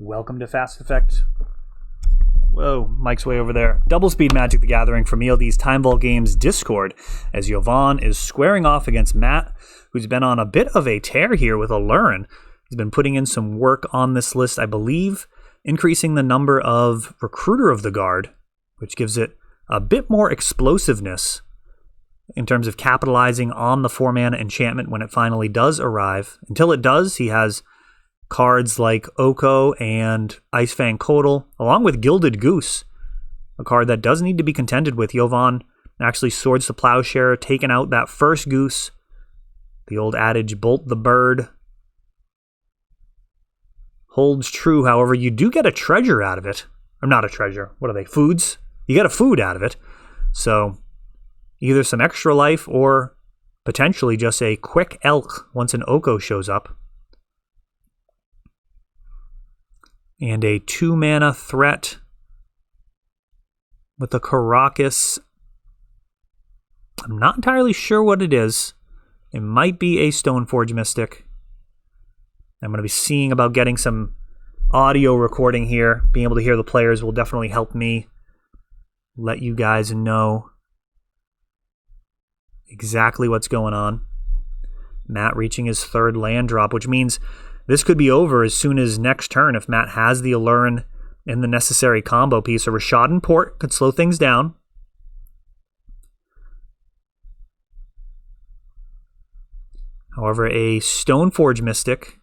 Welcome to Fast Effect. Whoa, Mike's way over there. Double Speed Magic the Gathering from ELD's Time Vault Games Discord, as Jovan is squaring off against Matt, who's been on a bit of a tear here with Aluren. He's been putting in some work on this list, I believe, increasing the number of Recruiter of the Guard, which gives it a bit more explosiveness in terms of capitalizing on the 4-mana enchantment when it finally does arrive. Until it does, he has cards like Oko and Icefang Kodal, along with Gilded Goose, a card that does need to be contended with. Jovan actually swords the Plowshare, taking out that first goose. The old adage, bolt the bird, holds true. However, you do get a treasure out of it. Or not a treasure. What are they? Foods? You get a food out of it. So either some extra life or potentially just a quick elk once an Oko shows up. And a 2-mana threat with a Karakas. I'm not entirely sure what it is. It might be a Stoneforge Mystic. I'm going to be seeing about getting some audio recording here. Being able to hear the players will definitely help me let you guys know exactly what's going on. Matt reaching his 3rd land drop, which means this could be over as soon as next turn if Matt has the Aluren in the necessary combo piece. A Rishadan Port could slow things down. However, a Stoneforge Mystic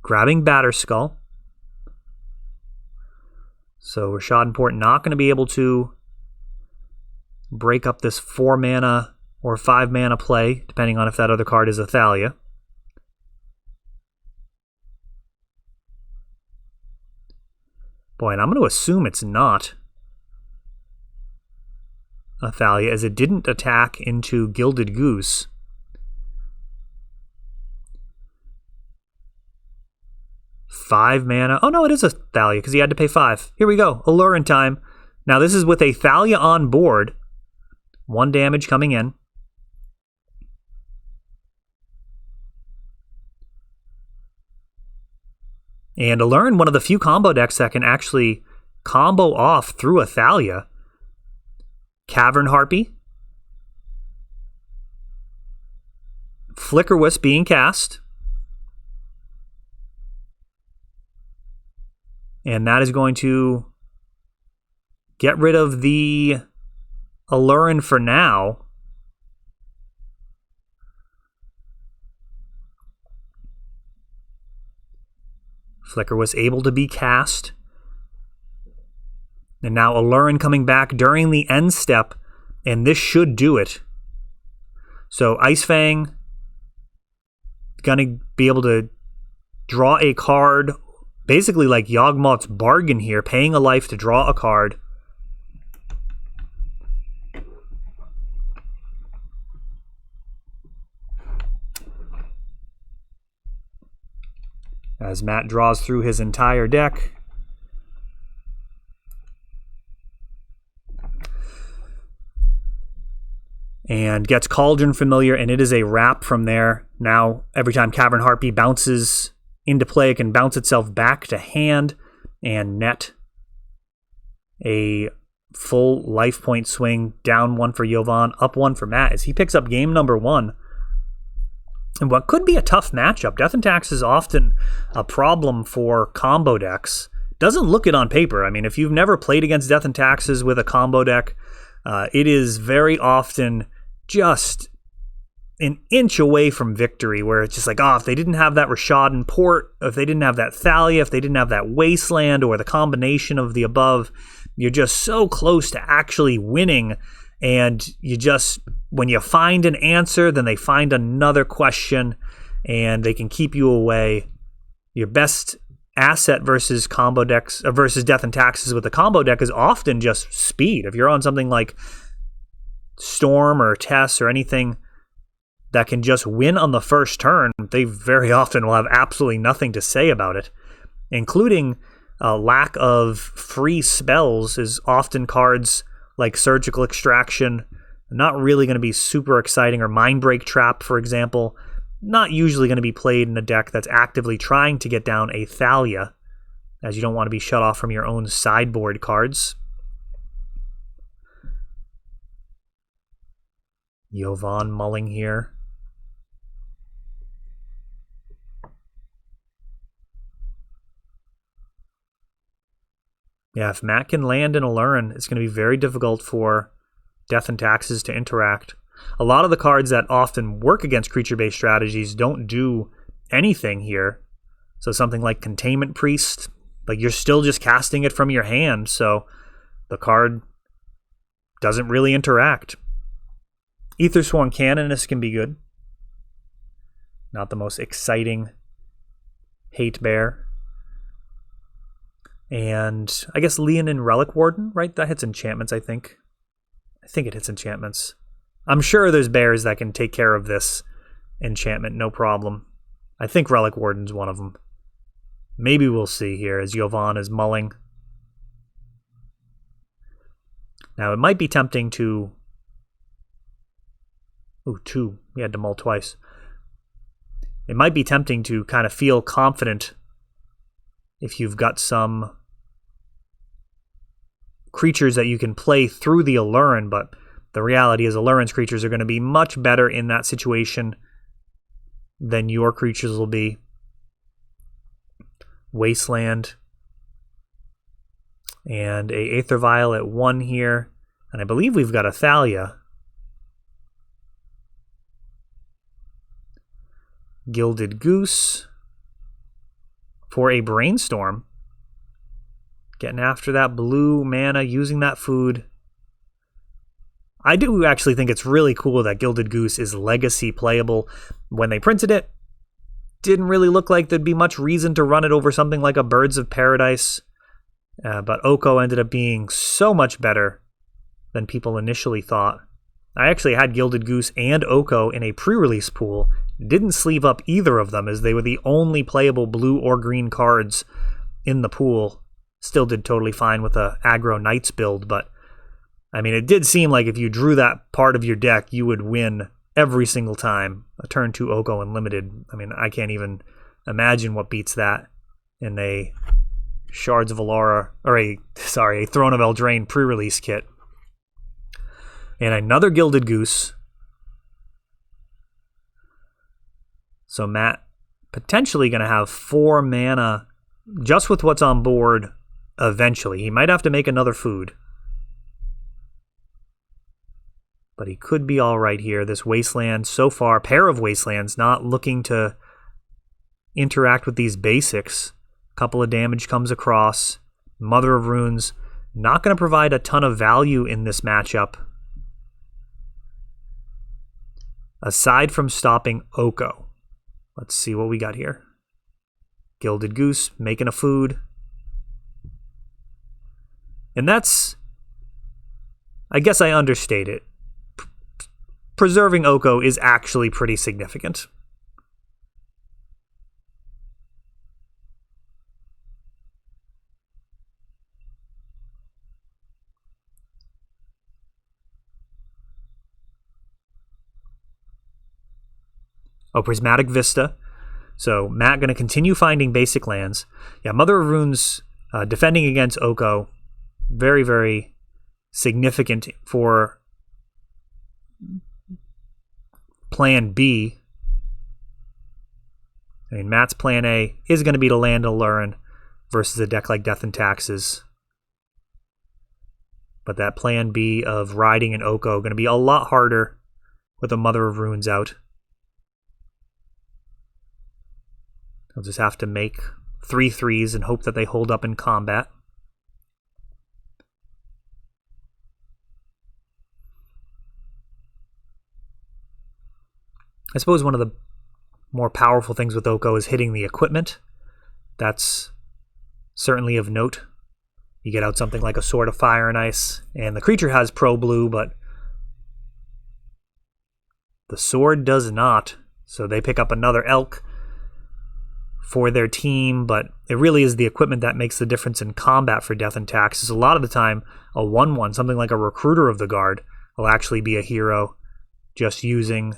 grabbing Batterskull. So Rishadan Port not going to be able to break up this 4-mana or 5-mana play, depending on if that other card is a Thalia. Boy, and I'm going to assume it's not a Thalia, as it didn't attack into Gilded Goose. Five mana. Oh no, it is a Thalia, because he had to pay 5. Here we go. Aluren time. Now this is with a Thalia on board. 1 damage coming in. And Aluren, one of the few combo decks that can actually combo off through a Thalia. Cavern Harpy. Flicker Wisp being cast. And that is going to get rid of the Aluren for now. Flicker was able to be cast. And now Aluren coming back during the end step, and this should do it. So Icefang gonna be able to draw a card, basically like Yawgmoth's Bargain here, paying a life to draw a card. As Matt draws through his entire deck. And gets Cauldron Familiar, and it is a wrap from there. Now, every time Cavern Harpy bounces into play, it can bounce itself back to hand and net a full life point swing. Down 1 for Jovan, up 1 for Matt, as he picks up game number 1. And what could be a tough matchup. Death and Tax is often a problem for combo decks. Doesn't look it on paper. I mean, if you've never played against Death and Taxes with a combo deck, it is very often just an inch away from victory, where it's just like, oh, if they didn't have that Rishadan Port, if they didn't have that Thalia, if they didn't have that Wasteland, or the combination of the above, you're just so close to actually winning. And you just, when you find an answer, then they find another question, and they can keep you away. Your best asset versus combo decks, versus Death and Taxes with the combo deck, is often just speed. If you're on something like Storm or Tess or anything that can just win on the first turn, they very often will have absolutely nothing to say about it, including a lack of free spells. Is often cards like Surgical Extraction, not really going to be super exciting, or Mindbreak Trap, for example. not usually going to be played in a deck that's actively trying to get down a Thalia, as you don't want to be shut off from your own sideboard cards. Jovan mulling here. Yeah, if Matt can land an Aluren, it's going to be very difficult for Death and Taxes to interact. A lot of the cards that often work against creature-based strategies don't do anything here. So something like Containment Priest, like you're still just casting it from your hand, so the card doesn't really interact. Aethersworn Canonist can be good. Not the most exciting hate bear. And I guess Leonin Relic Warden, right? That hits enchantments, I think. I think it hits enchantments. I'm sure there's bears that can take care of this enchantment, no problem. I think Relic Warden's one of them. Maybe we'll see here as Jovan is mulling. Now, it might be tempting to... Ooh, 2. We had to mull twice. It might be tempting to kind of feel confident if you've got some creatures that you can play through the Aluren, but the reality is Aluren's creatures are going to be much better in that situation than your creatures will be. Wasteland and a Aether Vial at 1 here, and I believe we've got a Thalia. Gilded Goose for a Brainstorm. Getting after that blue mana, using that food. I do actually think it's really cool that Gilded Goose is legacy playable. When they printed it, didn't really look like there'd be much reason to run it over something like a Birds of Paradise. But Oko ended up being so much better than people initially thought. I actually had Gilded Goose and Oko in a pre-release pool. Didn't sleeve up either of them as they were the only playable blue or green cards in the pool. Still did totally fine with a aggro Knights build, but I mean, it did seem like if you drew that part of your deck, you would win every single time. A turn 2 Oko Unlimited. I mean, I can't even imagine what beats that in a Shards of Alara, or a Throne of Eldraine pre-release kit. And another Gilded Goose. So Matt potentially going to have 4 mana just with what's on board eventually. He might have to make another food. But he could be all right here. This Wasteland so far, pair of Wastelands, not looking to interact with these basics. Couple of damage comes across. Mother of Runes, not going to provide a ton of value in this matchup. Aside from stopping Oko. Let's see what we got here. Gilded Goose, making a food. And that's... I guess I understate it. Preserving Oko is actually pretty significant. Oh, Prismatic Vista. So Matt going to continue finding basic lands. Yeah, Mother of Runes defending against Oko. Very, very significant for Plan B. I mean, Matt's Plan A is going to be to land Aluren versus a deck like Death and Taxes. But that Plan B of riding an Oko going to be a lot harder with a Mother of Runes out. He'll just have to make 3 3s and hope that they hold up in combat. I suppose one of the more powerful things with Oko is hitting the equipment. That's certainly of note. You get out something like a Sword of Fire and Ice, and the creature has Pro Blue, but the sword does not. So they pick up another Elk for their team, but it really is the equipment that makes the difference in combat for Death and Taxes. A lot of the time, a 1/1, something like a Recruiter of the Guard, will actually be a hero just using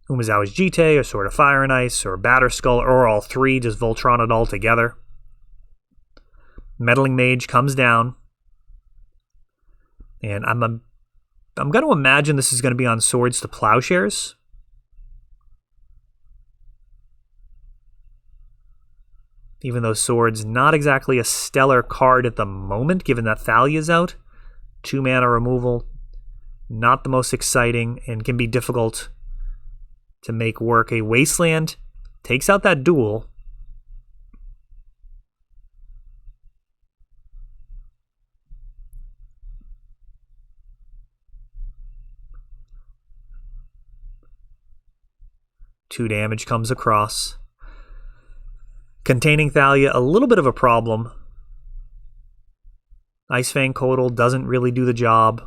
Umezawa's Jite, or Sword of Fire and Ice, or Batterskull, or all three, just Voltron it all together. Meddling Mage comes down. And I'm going to imagine this is going to be on Swords to Plowshares. Even though Swords, not exactly a stellar card at the moment, given that Thalia's out. 2 mana removal, not the most exciting, and can be difficult to make work. A Wasteland takes out that duel. Two damage comes across. Containing Thalia, a little bit of a problem. Icefang Kotal doesn't really do the job.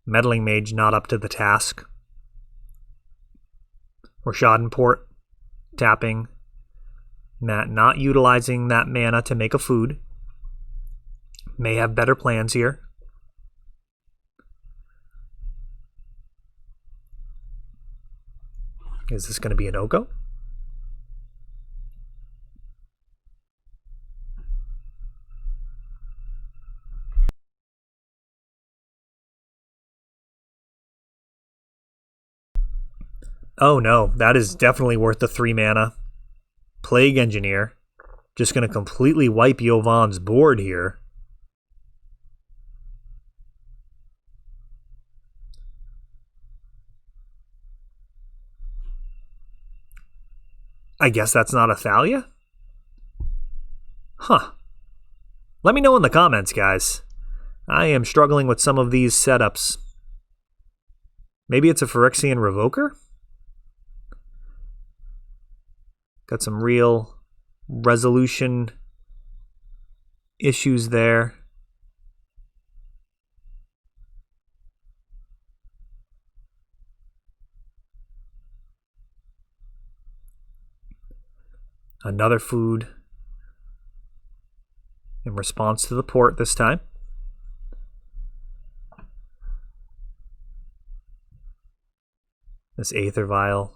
Meddling Mage not up to the task. Or Schadenport tapping. Matt not utilizing that mana to make a food. May have better plans here. Is this going to be an Oko? Oh no, that is definitely worth the 3 mana. Plague Engineer. Just going to completely wipe Yovan's board here. I guess that's not a Thalia? Huh. Let me know in the comments, guys. I am struggling with some of these setups. Maybe it's a Phyrexian Revoker? Got some real resolution issues there. Another food in response to the port this time. This Aether Vial.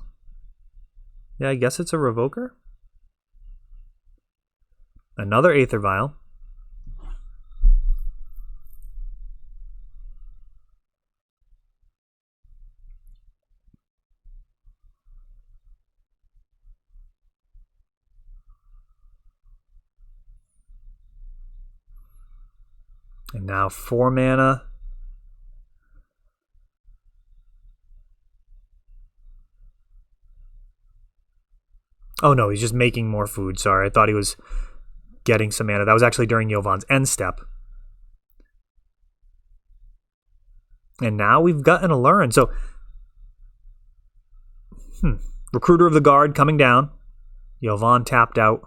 Yeah, I guess it's a Revoker. Another Aether Vial. And now 4 mana. Oh no, he's just making more food. Sorry, I thought he was getting some mana. That was actually during Yovan's end step. And now we've got an Aluren. So, Recruiter of the Guard coming down. Yovan tapped out.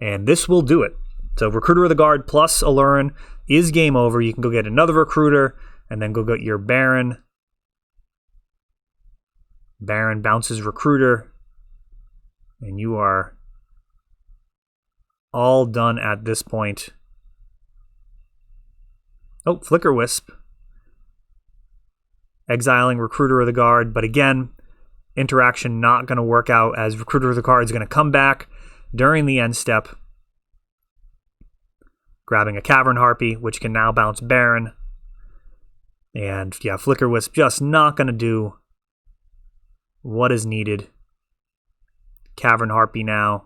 And this will do it. So Recruiter of the Guard plus Aluren is game over. You can go get another Recruiter and then go get your Baron. Baron bounces Recruiter. And you are all done at this point. Oh, Flicker Wisp. Exiling Recruiter of the Guard. But again, interaction not going to work out as Recruiter of the Guard is going to come back during the end step. Grabbing a Cavern Harpy, which can now bounce Baron. And yeah, Flicker Wisp just not going to do what is needed. Cavern Harpy now.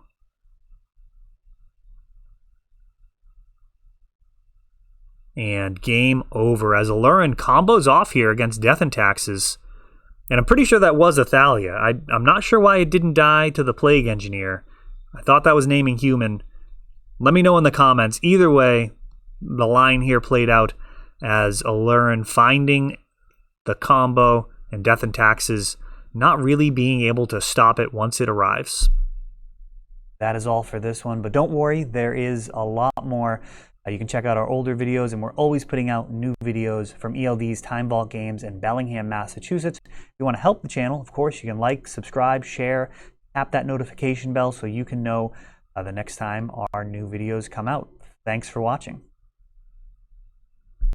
And game over as Aluren combos off here against Death and Taxes. And I'm pretty sure that was a Thalia. I'm not sure why it didn't die to the Plague Engineer. I thought that was naming human. Let me know in the comments. Either way, the line here played out as Aluren finding the combo and Death and Taxes not really being able to stop it once it arrives. That is all for this one, but don't worry, there is a lot more. You can check out our older videos, and we're always putting out new videos from ELD's Time Vault Games in Bellingham, Massachusetts. If you want to help the channel, of course, you can like, subscribe, share, tap that notification bell so you can know the next time our new videos come out. Thanks for watching.